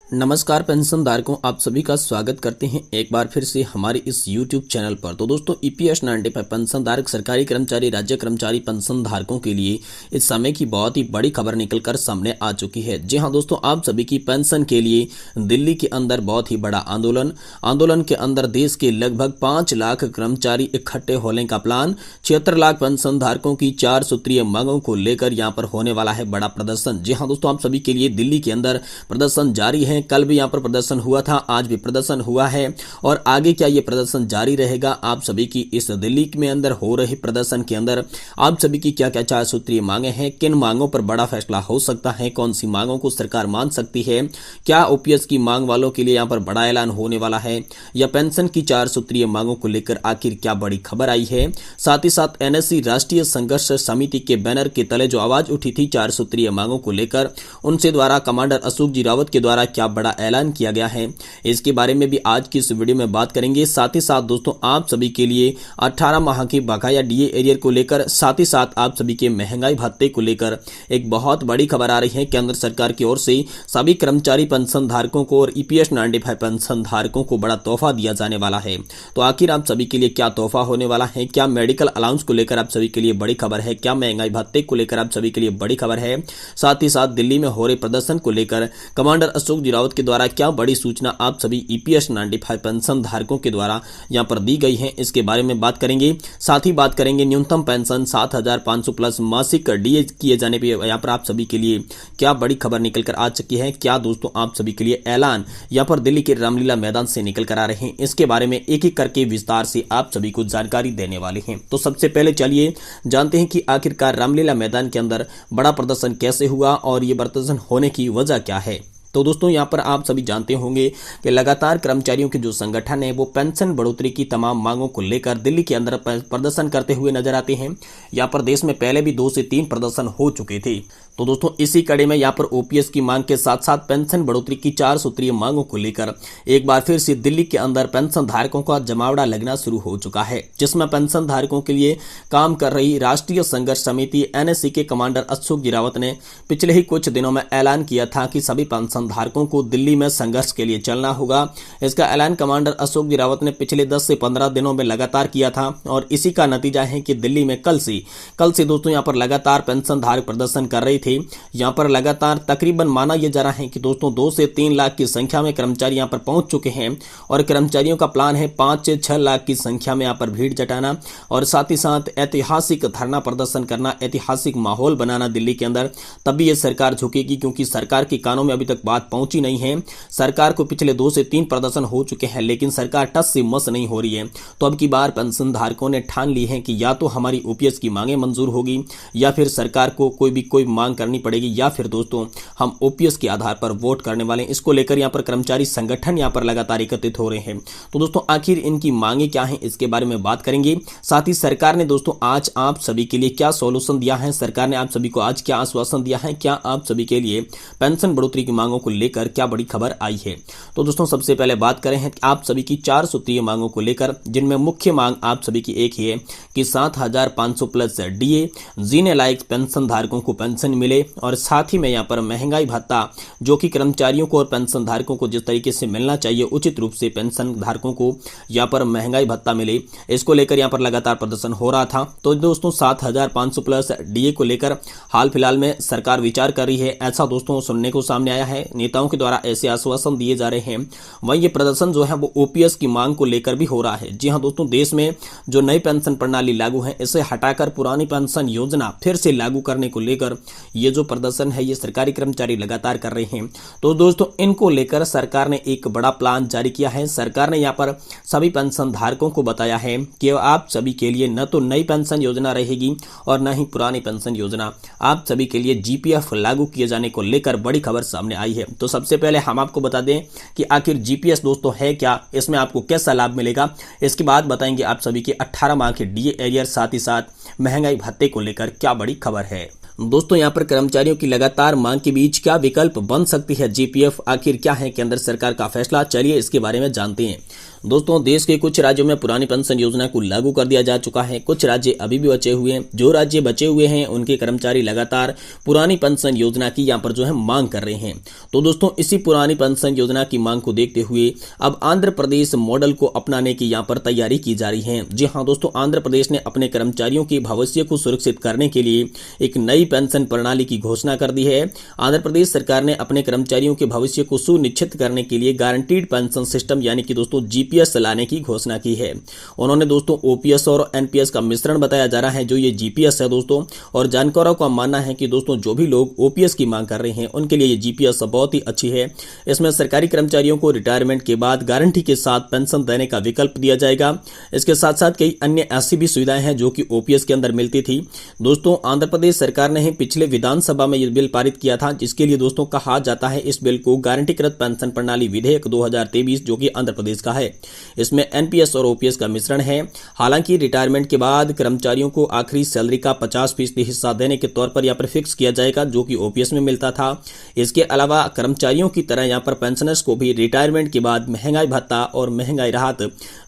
नमस्कार पेंशन धारकों, आप सभी का स्वागत करते हैं एक बार फिर से हमारे इस YouTube चैनल पर। तो दोस्तों EPS 95 पेंशन धारक सरकारी कर्मचारी, राज्य कर्मचारी पेंशन धारकों के लिए इस समय की बहुत ही बड़ी खबर निकलकर सामने आ चुकी है। जी हां दोस्तों, आप सभी की पेंशन के लिए दिल्ली के अंदर बहुत ही बड़ा आंदोलन के अंदर देश के लगभग 5 लाख कर्मचारी इकट्ठे होने का प्लान। 76 लाख पेंशन धारकों की 4 सूत्रीय मांगों को लेकर यहाँ पर होने वाला है बड़ा प्रदर्शन। जी हाँ दोस्तों, आप सभी के लिए दिल्ली के अंदर प्रदर्शन जारी है। कल भी यहां पर प्रदर्शन हुआ था, आज भी प्रदर्शन हुआ है और आगे क्या ये प्रदर्शन जारी रहेगा। आप सभी की इस दिल्ली में अंदर हो रहे प्रदर्शन के अंदर आप सभी की क्या क्या 4 सूत्रीय मांगे हैं, किन मांगों पर बड़ा फैसला हो सकता है, कौन सी मांगों को सरकार मान सकती है, क्या ओपीएस की मांग वालों के लिए यहां पर बड़ा ऐलान होने वाला है, या पेंशन की 4 सूत्रीय मांगों को लेकर आखिर क्या बड़ी खबर आई है। साथ ही साथ एनएससी राष्ट्रीय संघर्ष समिति के बैनर के तले जो आवाज उठी थी 4 सूत्रीय मांगों को लेकर, उनसे द्वारा कमांडर अशोक जी रावत के द्वारा क्या बड़ा ऐलान किया गया है, इसके बारे में भी आज की इस वीडियो में बात करेंगे। साथ ही साथ दोस्तों आप सभी के लिए 18 माह के बकाया डीए एरियर को लेकर, साथ ही साथ आप सभी के महंगाई भत्ते को लेकर एक बहुत बड़ी खबर आ रही है। केंद्र सरकार की ओर से सभी कर्मचारी पेंशन धारकों को और EPS 95 पेंशन धारकों को बड़ा तोहफा दिया जाने वाला है। तो आखिर आप सभी के लिए क्या तोहफा होने वाला है, क्या मेडिकल अलाउंस को लेकर आप सभी के लिए बड़ी खबर है, क्या महंगाई भत्ते को लेकर आप सभी के लिए बड़ी खबर है। साथ ही साथ दिल्ली में हो रहे प्रदर्शन को लेकर कमांडर अशोक जी रावत के द्वारा क्या बड़ी सूचना आप सभी EPS 95 पेंशन धारकों के द्वारा यहां पर दी गई है, इसके बारे में बात करेंगे। साथ ही बात करेंगे न्यूनतम पेंशन 7500 प्लस मासिक डीए किए जाने पे यहां पर आप सभी के लिए क्या बड़ी खबर निकल कर आ चुकी है, क्या दोस्तों आप सभी के लिए ऐलान यहां पर दिल्ली के रामलीला मैदान से निकल कर आ रहे हैं, इसके बारे में एक एक करके विस्तार से आप सभी को जानकारी देने वाले हैं। तो सबसे पहले चलिए जानते हैं कि आखिरकार रामलीला मैदान के अंदर बड़ा प्रदर्शन कैसे हुआ और ये प्रदर्शन होने की वजह क्या है। तो दोस्तों यहाँ पर आप सभी जानते होंगे कि लगातार कर्मचारियों के जो संगठन है वो पेंशन बढ़ोतरी की तमाम मांगों को लेकर दिल्ली के अंदर प्रदर्शन करते हुए नजर आते हैं। यहाँ पर देश में पहले भी 2 से 3 प्रदर्शन हो चुके थे। तो दोस्तों इसी कड़ी में यहाँ पर ओपीएस की मांग के साथ साथ पेंशन बढ़ोतरी की 4 सूत्रीय मांगों को लेकर एक बार फिर से दिल्ली के अंदर पेंशन धारकों का जमावड़ा लगना शुरू हो चुका है, जिसमें पेंशन धारकों के लिए काम कर रही राष्ट्रीय संघर्ष समिति एनएससी के कमांडर अशोक जी रावत ने पिछले ही कुछ दिनों में ऐलान किया था कि सभी पेंशन धारकों को दिल्ली में संघर्ष के लिए चलना होगा। इसका ऐलान कमांडर अशोक जी रावत ने पिछले 10 से 15 दिनों में लगातार किया था और इसी का नतीजा है कि दिल्ली में कल से दोस्तों यहाँ पर लगातार पेंशन धारक प्रदर्शन कर रहे थे। यहाँ पर लगातार तकरीबन माना यह जा रहा है कि दोस्तों 2 से 3 लाख की संख्या में कर्मचारी यहाँ पर पहुंच चुके हैं और कर्मचारियों का प्लान है 5 से 6 लाख की संख्या में यहाँ पर भीड़ जुटाना और साथ ही साथ ऐतिहासिक धरना प्रदर्शन करना, ऐतिहासिक माहौल बनाना दिल्ली के अंदर। तभी ये सरकार झुकेगी, क्योंकि सरकार के कानों में अभी तक बात पहुंची नहीं है। सरकार को पिछले 2 से 3 प्रदर्शन हो चुके हैं, लेकिन सरकार टस से मस नहीं हो रही है। तो अब की बार पेंशन धारकों ने ठान ली है कि या तो हमारी ओपीएस की मांगे मंजूर होगी या फिर सरकार को कोई मांग करनी पड़ेगी, या फिर दोस्तों हम ओपीएस के आधार पर वोट करने वाले हैं। इसको लेकर यहाँ पर कर्मचारी संगठन यहाँ पर लगातार एकत्रित हो रहे हैं। तो दोस्तों आखिर इनकी मांगे क्या हैं, इसके बारे में बात करेंगे। साथ ही सरकार ने दोस्तों आज आप सभी के लिए क्या सॉल्यूशन दिया है, सरकार ने आप सभी को आज क्या आश्वासन दिया है, क्या आप सभी के लिए पेंशन बढ़ोतरी की मांगों को लेकर क्या बड़ी खबर आई है। तो दोस्तों सबसे पहले बात करें हैं आप सभी की 4 सूत्रीय मांगों को लेकर, जिनमें मुख्य मांग आप सभी की एक ही है कि 7500 प्लस डीए, जीने लायक पेंशन धारकों को पेंशन मिले और साथ ही में यहाँ पर महंगाई भत्ता जो कि कर्मचारियों को और पेंशन धारकों को जिस तरीके से मिलना चाहिए उचित रूप से पेंशन धारकों को यहाँ पर महंगाई भत्ता मिले, इसको लेकर यहाँ पर लगातार प्रदर्शन हो रहा था। तो दोस्तों 7500 प्लस डीए को लेकर हाल फिलहाल में सरकार विचार कर रही है, ऐसा दोस्तों सुनने को सामने आया है। नेताओं के द्वारा ऐसे आश्वासन दिए जा रहे हैं। वहीं ये प्रदर्शन जो है वो ओपीएस की मांग को लेकर भी हो रहा है। जी हाँ दोस्तों, देश में जो नई पेंशन प्रणाली लागू है इसे हटाकर पुरानी पेंशन योजना फिर से लागू करने को लेकर ये जो प्रदर्शन है ये सरकारी कर्मचारी लगातार कर रहे हैं। तो दोस्तों इनको लेकर सरकार ने एक बड़ा प्लान जारी किया है। सरकार ने यहाँ पर सभी पेंशन धारकों को बताया है कि आप सभी के लिए न तो नई पेंशन योजना रहेगी और न ही पुरानी पेंशन योजना, आप सभी के लिए जीपीएफ लागू किए जाने को लेकर बड़ी खबर सामने आई है। तो सबसे पहले हम आपको बता दें कि आखिर जीपीएस दोस्तों है क्या, इसमें आपको कैसा लाभ मिलेगा, इसके बाद बताएंगे आप सभी के 18 माह के डीए एरियर, साथ ही साथ महंगाई भत्ते को लेकर क्या बड़ी खबर है। दोस्तों यहाँ पर कर्मचारियों की लगातार मांग के बीच क्या विकल्प बन सकती है जीपीएफ, आखिर क्या है केंद्र सरकार का फैसला, चलिए इसके बारे में जानते हैं। दोस्तों देश के कुछ राज्यों में पुरानी पेंशन योजना को लागू कर दिया जा चुका है, कुछ राज्य अभी भी बचे हुए हैं। जो राज्य बचे हुए हैं उनके कर्मचारी लगातार पुरानी पेंशन योजना की यहाँ पर जो है मांग कर रहे हैं। तो दोस्तों इसी पुरानी पेंशन योजना की मांग को देखते हुए अब आंध्र प्रदेश मॉडल को अपनाने की यहाँ पर तैयारी की जा रही है। जी हाँ दोस्तों, आंध्र प्रदेश ने अपने कर्मचारियों के भविष्य को सुरक्षित करने के लिए एक नई पेंशन प्रणाली की घोषणा कर दी है। आंध्र प्रदेश सरकार ने अपने कर्मचारियों के भविष्य को सुनिश्चित करने के लिए गारंटीड पेंशन सिस्टम यानी कि दोस्तों जीपीएस लाने की घोषणा की है। उन्होंने दोस्तों ओपीएस और एनपीएस का मिश्रण बताया जा रहा है जो ये जीपीएस है दोस्तों, और जानकारों का मानना है कि दोस्तों जो भी लोग ओपीएस की मांग कर रहे हैं उनके लिए ये जीपीएस बहुत ही अच्छी है। इसमें सरकारी कर्मचारियों को रिटायरमेंट के बाद गारंटी के साथ पेंशन देने का विकल्प दिया जाएगा। इसके साथ साथ कई अन्य ऐसी भी सुविधाएं हैं जो कि ओपीएस के अंदर मिलती थी। दोस्तों आंध्र प्रदेश सरकार ने पिछले विधानसभा में यह बिल पारित किया था, जिसके लिए दोस्तों कहा जाता है इस बिल को गारंटीकृत पेंशन प्रणाली विधेयक 2023 जो कि आंध्र प्रदेश का है। इसमें एनपीएस और ओपीएस का मिश्रण है। हालांकि रिटायरमेंट के बाद कर्मचारियों को आखिरी सैलरी का 50% हिस्सा देने के तौर पर यहाँ पर फिक्स किया जाएगा जो कि ओपीएस में मिलता था। इसके अलावा कर्मचारियों की तरह यहाँ पर पेंशनर्स को भी रिटायरमेंट के बाद महंगाई भत्ता और महंगाई राहत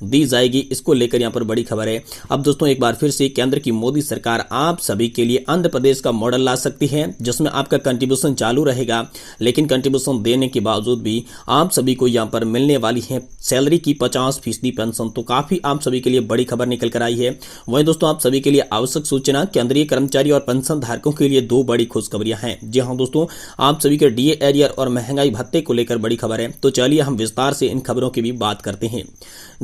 दी जाएगी। इसको लेकर यहाँ पर बड़ी खबर है। अब दोस्तों एक बार फिर से केंद्र की मोदी सरकार आप सभी के लिए आंध्र प्रदेश का मॉडल ला सकती है जिसमें आपका कंट्रीब्यूशन चालू रहेगा, लेकिन कंट्रीब्यूशन देने के बावजूद भी आप सभी को यहाँ पर मिलने वाली है सैलरी की 50% पेंशन। तो काफी आप सभी के लिए बड़ी खबर निकल कर आई है। वहीं दोस्तों आप सभी के लिए आवश्यक सूचना, केंद्रीय कर्मचारी और पेंशन धारकों के लिए दो बड़ी खुशखबरियां हैं। जी हाँ दोस्तों, आप सभी के डीए एरियर और महंगाई भत्ते को लेकर बड़ी खबर है। तो चलिए हम विस्तार से इन खबरों की भी बात करते हैं।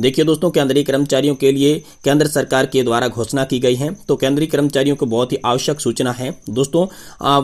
देखिए दोस्तों, केंद्रीय कर्मचारियों के लिए केंद्र सरकार के द्वारा घोषणा की गई है। तो केंद्रीय कर्मचारियों को बहुत ही आवश्यक सूचना है दोस्तों,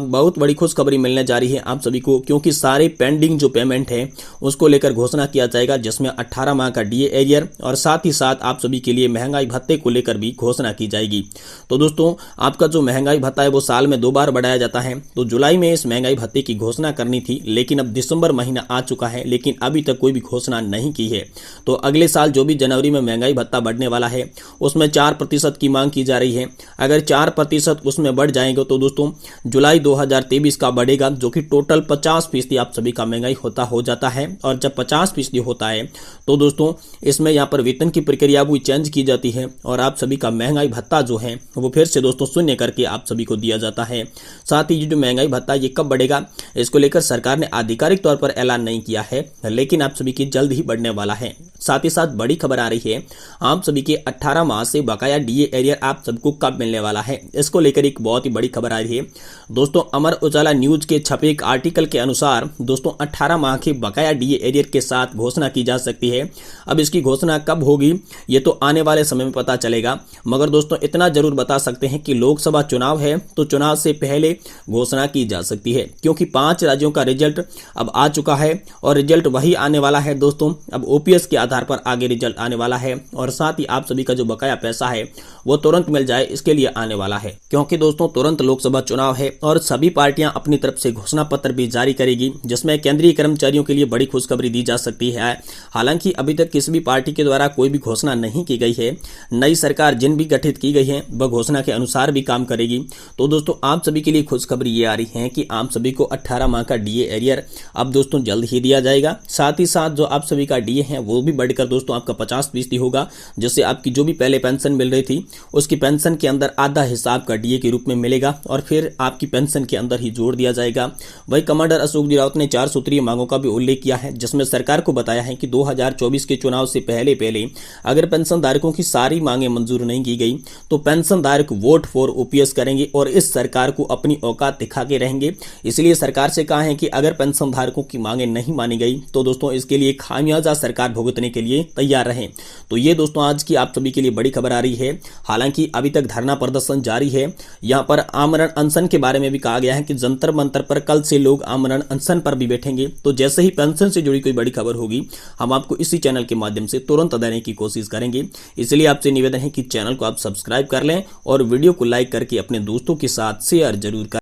बहुत बड़ी खुशखबरी मिलने जा रही है आप सभी को, क्योंकि सारे पेंडिंग जो पेमेंट है उसको लेकर घोषणा किया जाएगा, जिसमें 18 माह का डीए एरियर और साथ ही साथ आप सभी के लिए महंगाई भत्ते को लेकर भी घोषणा की जाएगी। तो दोस्तों आपका जो महंगाई भत्ता है वो साल में 2 बार बढ़ाया जाता है। तो जुलाई में इस महंगाई भत्ते की घोषणा करनी थी, लेकिन अब दिसंबर महीना आ चुका है, लेकिन अभी तक कोई भी घोषणा नहीं की है। तो अगले साल जो भी जनवरी में महंगाई भत्ता बढ़ने वाला है उसमें 4% की मांग की जा रही है। अगर 4% उसमें बढ़ जाएंगे तो दोस्तों जुलाई 2023 का बढ़ेगा, जो कि टोटल 50% आप सभी का महंगाई हो जाता है। और जब 50% होता है तो दोस्तों इसमें यहाँ पर वेतन की प्रक्रिया वो चेंज की जाती है और आप सभी का महंगाई भत्ता जो है वो फिर से दोस्तों शून्य करके आप सभी को दिया जाता है। साथ ही जो महंगाई भत्ता ये कब बढ़ेगा इसको लेकर सरकार ने आधिकारिक तौर पर ऐलान नहीं किया है, लेकिन आप सभी की जल्द ही बढ़ने वाला है। साथ ही साथ बड़ी खबर आ रही है, आप सभी के 18 माह से बकाया डीए एरियर आप सबको कब मिलने वाला है, इसको लेकर एक बहुत ही बड़ी खबर आ रही है। दोस्तों अमर उजाला न्यूज के छपे एक आर्टिकल के अनुसार दोस्तों 18 माह के बकाया डीए एरियर के साथ घोषणा की जा सकती है। अब इसकी घोषणा कब होगी ये तो आने वाले समय में पता चलेगा, मगर दोस्तों इतना जरूर बता सकते हैं कि लोकसभा चुनाव है तो चुनाव से पहले घोषणा की जा सकती है, क्योंकि 5 राज्यों का रिजल्ट अब आ चुका है और रिजल्ट वही आने वाला है दोस्तों। अब ओपीएस के आधार पर आगे रिजल्ट आने वाला है और साथ ही आप सभी का जो बकाया पैसा है वो तुरंत मिल जाए इसके लिए आने वाला है, क्योंकि दोस्तों तुरंत लोकसभा चुनाव है और सभी पार्टियां अपनी तरफ से घोषणा पत्र भी जारी करेगी, जिसमें केंद्रीय कर्मचारियों के लिए बड़ी खुशखबरी दी जा सकती है। हालांकि अभी तक किसी भी पार्टी के द्वारा कोई भी घोषणा नहीं की गई है। नई सरकार जिन भी गठित की गई है वह घोषणा के अनुसार भी काम करेगी। तो दोस्तों आप सभी के लिए खुशखबरी ये आ रही है कि आप सभी को 18 माह का डीए एरियर अब दोस्तों जल्द ही दिया जाएगा। साथ ही साथ जो आप सभी का डीए है वो भी बढ़कर दोस्तों आपका 50% होगा, जिससे आपकी जो भी पहले पेंशन मिल रही थी उसकी पेंशन के अंदर आधा हिस्सा आपका डीए के रूप में मिलेगा और फिर आपकी पेंशन के अंदर ही जोड़ दिया जाएगा। वही कमांडर अशोक जी रावत ने 4 सूत्रीय मांगों का भी उल्लेख किया है, जिसमें सरकार को बताया है कि 2024 के चुनाव से पहले अगर पेंशन धारकों की सारी मांगें मंजूर नहीं की गई तो पेंशन धारक वोट फॉर ओपीएस करेंगे और इस सरकार को अपनी औकात दिखा के रहेंगे। इसलिए सरकार से कहा है कि अगर पेंशन धारकों की मांगें नहीं मानी गई तो दोस्तों इसके लिए खामियाजा सरकार भुगतने के लिए तैयार रहें। तो ये दोस्तों आज की आप सभी के लिए बड़ी खबर आ रही है। हालांकि अभी तक धरना प्रदर्शन जारी है। यहाँ पर आमरण अनशन के बारे में भी कहा गया है कि जंतर मंतर पर कल से लोग आमरण अनशन पर भी बैठेंगे। तो जैसे ही पेंशन से जुड़ी कोई बड़ी खबर होगी हम आपको इसी चैनल के माध्यम से तुरंत देने की कोशिश करेंगे। इसलिए आपसे निवेदन है कि चैनल को आप सब्सक्राइब कर लें और वीडियो को लाइक करके अपने दोस्तों के साथ शेयर जरूर करें।